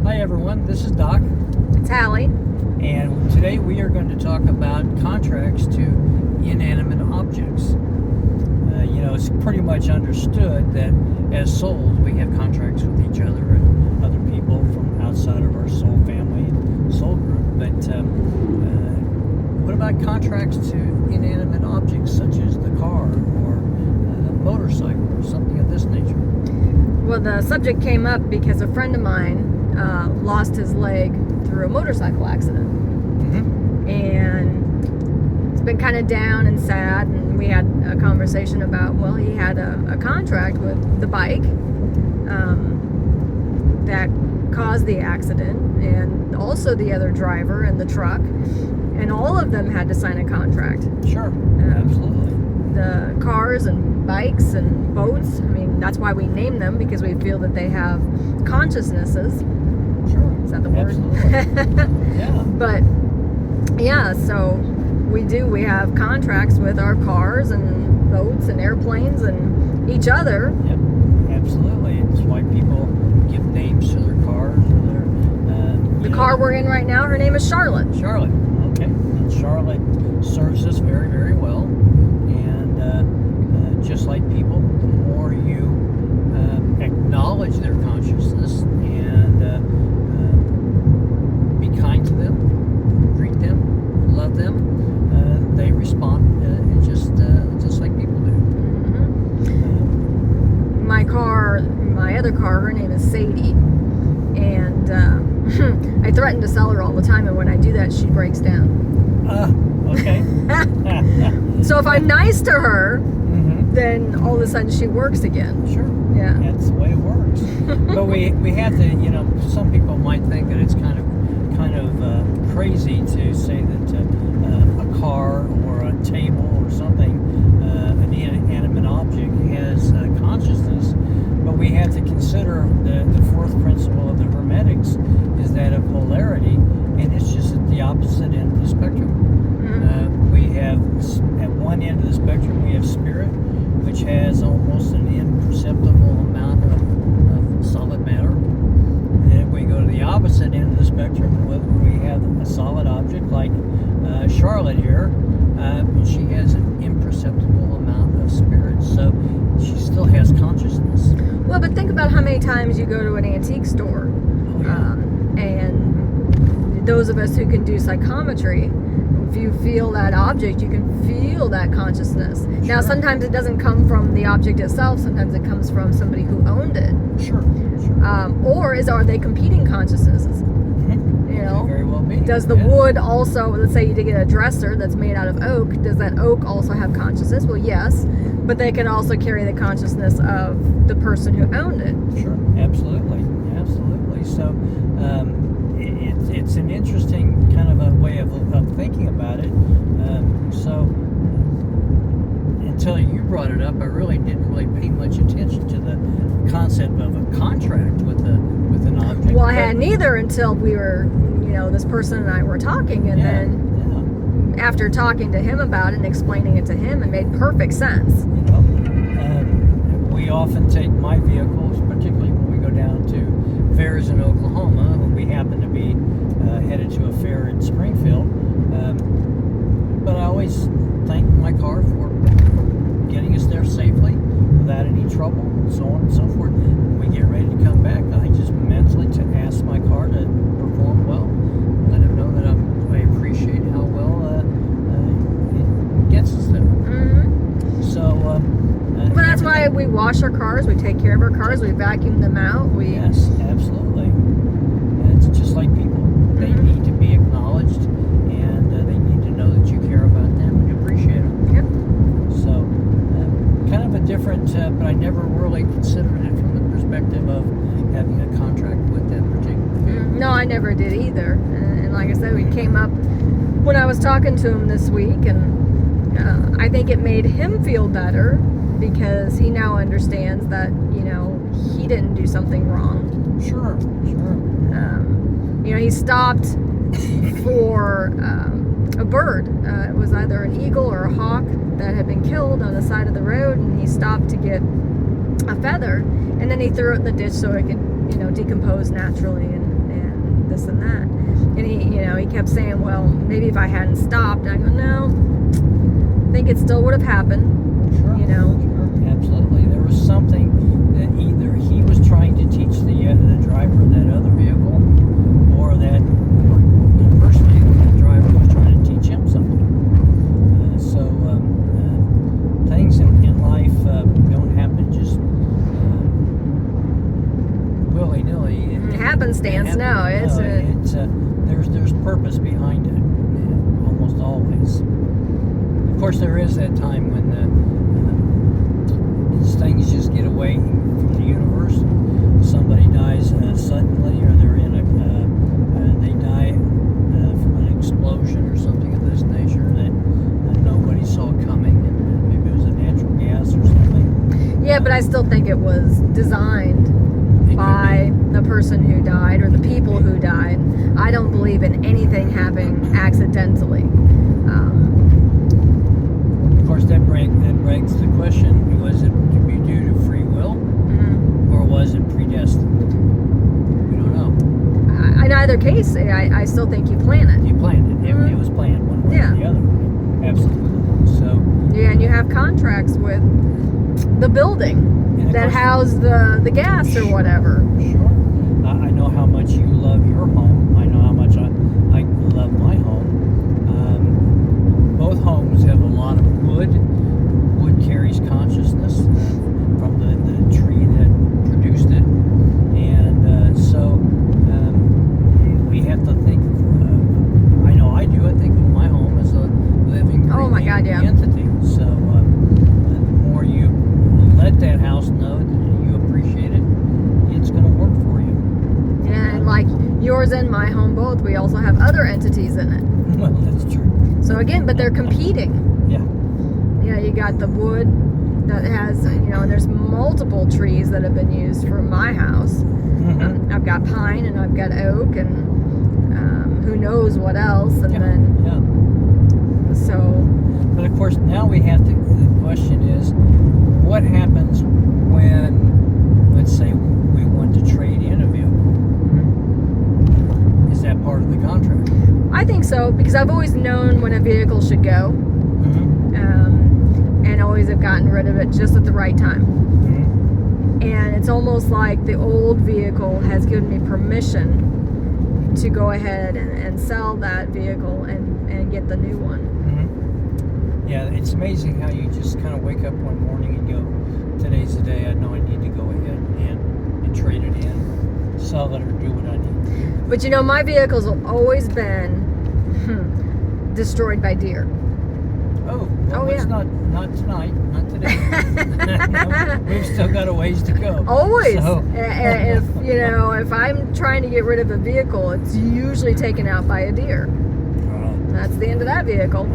Hi everyone, this is Doc, It's Hallie. and today we are going to talk about contracts to inanimate objects. It's pretty much understood that as souls we have contracts with each other and other people from outside of our soul family and soul group. But what about contracts to inanimate objects such as the car or a motorcycle or something of this nature? Well, the subject came up because a friend of mine lost his leg through a motorcycle accident. Mm-hmm. And it's been kind of down and sad, and we had a conversation about, well, he had a contract with the bike that caused the accident, and also the other driver and the truck, and all of them had to sign a contract. Sure, absolutely. The cars and bikes and boats, I mean, that's why we name them, because we feel that they have consciousnesses. Sure. Is that the word? Absolutely. Yeah. But yeah, so we have contracts with our cars and boats and airplanes and each other. Yep, absolutely. It's why people give names to their cars or their The car we're in right now, her name is Charlotte. Charlotte. Okay. And Charlotte serves us very, very well. And just like people, the more you acknowledge their consciousness and be kind to them, greet them, love them, they respond just like people do. Mm-hmm. My other car, her name is Sadie, and I threaten to sell her all the time, and when I do that, she breaks down. Okay. So if I'm nice to her, Mm-hmm. then all of a sudden she works again. Sure. Yeah. That's the way it works. But we have to, some people might think that it's kind of crazy to say that a car or a table or something, an inanimate object has consciousness. But we have to consider the fourth principle of the Hermetics is that of polarity, and it's just at the opposite end of the spectrum. Mm-hmm. We have, at one end of the spectrum, we have spirit, which has almost an imperceptible amount of solid matter. And if we go to the opposite end of the spectrum, we have a solid object like Charlotte here. She has an imperceptible amount of spirit, so she still has consciousness. Well, but think about how many times you go to an antique store, and those of us who can do psychometry, if you feel that object, you can feel that consciousness. Sure. Now, sometimes it doesn't come from the object itself. Sometimes it comes from somebody who owned it. Sure. Or are they competing consciousnesses? Mm-hmm. You know, very well be. Does the wood also, let's say you did get a dresser that's made out of oak, does that oak also have consciousness? Well, yes, but they can also carry the consciousness of the person who owned it. Sure, absolutely. So it's an interesting kind of a way of thinking about it. Until you brought it up, I really didn't pay much attention to the concept of a contract with an object. Well, I hadn't either until we were, this person and I were talking, and then after talking to him about it and explaining it to him, it made perfect sense. We often take my vehicles, particularly when we go down to fairs in Oklahoma. We happen to be headed to a fair in Springfield, but I always thank my car for getting us there safely without any trouble, and so on and so forth. When we get ready to come back, I just mentally ask my car to perform well, let him know that I appreciate how well it gets us there. Mm-hmm. So, well, that's why we wash our cars, we take care of our cars, we vacuum them out. Yes, absolutely. And it's just like people. They need to be acknowledged, and they need to know that you care about them and appreciate them. Yep. So, kind of a different, but I never really considered it from the perspective of having a contract with that particular vehicle. No, I never did either. And like I said, we came up when I was talking to him this week, and I think it made him feel better because he now understands that, he didn't do something wrong. Sure. He stopped for a bird. It was either an eagle or a hawk that had been killed on the side of the road, and he stopped to get a feather, and then he threw it in the ditch so it could, decompose naturally. And this and that. And he kept saying, well, maybe if I hadn't stopped. And I go, no, I think it still would have happened. Sure. Sure. Absolutely. There was something that either he was trying to teach the driver of that other vehicle, or that, conversely, the driver was trying to teach him something. Things in life don't happen just willy-nilly. Happenstance. No, it's there's purpose behind it, almost always. Of course, there is that time when things just get away from the universe. Somebody dies suddenly, or they die from an explosion or something of this nature that nobody saw coming, and maybe it was a natural gas or something. Yeah, but I still think it was designed by the person who died or the people who died. I don't believe in anything happening accidentally. Of course, that begs the question: was it due to free will, or was it predestined? We don't know. In either case, I still think you plan it. You planned it. It was planned one way or the other. Absolutely. So. Yeah, and you have contracts with the building that house the gas or whatever. Sure. I know how much you love your home. I know how much I love my home. Both homes have a lot of wood. Wood carries consciousness from the tree that produced it. And so we have to think, I know I do, I think of my home as a living, breathing entity. So the more you let that house know that you appreciate it, it's going to work for you. Yeah, and like yours and my home both, we also have other entities in it. Well, that's true. So again, but they're competing. Yeah. Yeah, you got the wood that has, there's multiple trees that have been used for my house. Mm-hmm. I've got pine and I've got oak and who knows what else. And But of course, now the question is, what happens when, let's say, we want to trade in a vehicle? Is that part of the contract? I think so, because I've always known when a vehicle should go, and always have gotten rid of it just at the right time. And it's almost like the old vehicle has given me permission to go ahead and sell that vehicle and get the new one. Yeah, it's amazing how you just kind of wake up one morning and go, today's the day I know I need to go ahead and trade it in, sell it, or do what I need to do. But my vehicles have always been destroyed by deer. It's not tonight, not today. No, we've still got a ways to go. Always. So. If I'm trying to get rid of a vehicle, it's usually taken out by a deer. That's the end of that vehicle.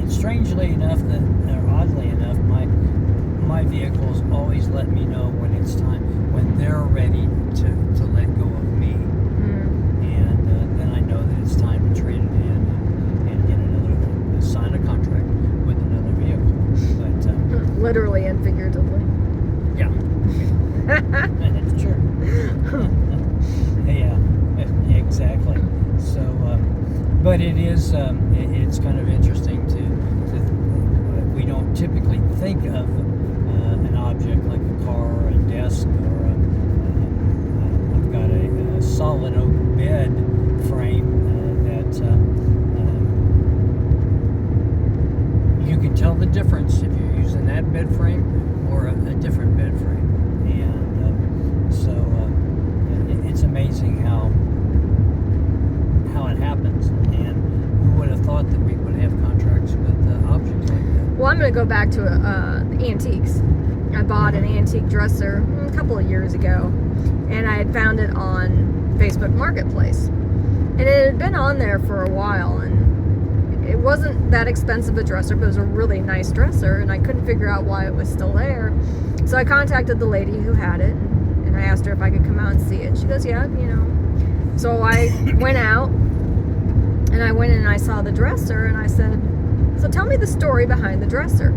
Strangely enough, or oddly enough, my vehicles always let me know when it's time, when they're ready to let go of me, and then I know that it's time to trade it in and get sign a contract with another vehicle. But literally and figuratively. Yeah, that's true. Yeah, exactly. So, but it is it's kind of interesting to we don't typically think of an object like a car or a desk, or I've got a solid oak bed frame that you can tell the difference if you're using that bed frame or a different bed frame. And so it's amazing how it happens, and who would have thought that we would have contracts with objects like that. Well, I'm going to go back to antiques. I bought an antique dresser a couple of years ago, and I had found it on Facebook Marketplace. And it had been on there for a while, and it wasn't that expensive a dresser, but it was a really nice dresser, and I couldn't figure out why it was still there. So I contacted the lady who had it, and I asked her if I could come out and see it. She goes, yeah, So I went out, and I went in and I saw the dresser, and I said, so tell me the story behind the dresser.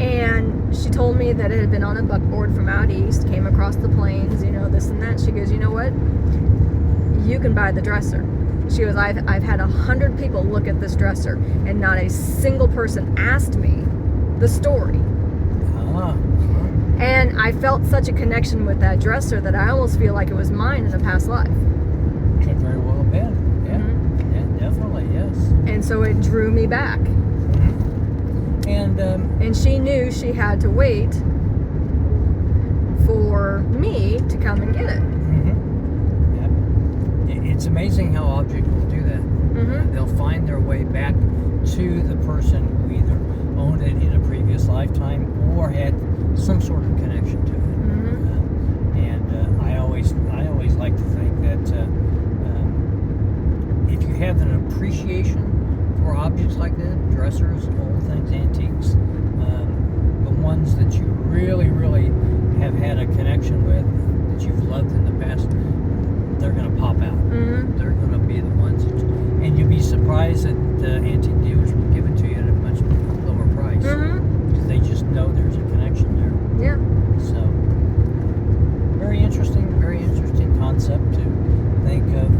And she told me that it had been on a buckboard from out east, came across the plains, this and that. She goes, you know what? You can buy the dresser. She goes, I've had 100 people look at this dresser, and not a single person asked me the story. And I felt such a connection with that dresser that I almost feel like it was mine in a past life. Could very well have been. Yeah. Mm-hmm. Yeah, definitely, yes. And so it drew me back. Mm-hmm. And she knew she had to wait for me to come and get it. Mm-hmm. Yeah. It's amazing how objects will do that. Mm-hmm. They'll find their way back to the person who either owned it in a previous lifetime or had some sort of connection to it. Mm-hmm. I always like to think that if you have an appreciation for objects like that, dressers, old things, antiques, the ones that you really, really have had a connection with, that you've loved in the past, they're going to pop out. Mm-hmm. They're going to be the ones that, and you'll be surprised that the antique dealers will give it to you at a much lower price. Mm-hmm. Because they just know there's a connection there. Yeah. So, very interesting concept to think of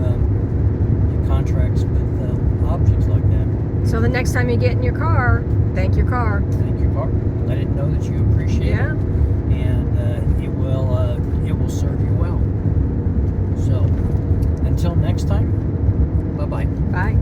contracts with objects like that. So the next time you get in your car, thank your car. Thank your car. Let it know that you appreciate it, and it will serve you well. So, until next time, bye-bye. Bye.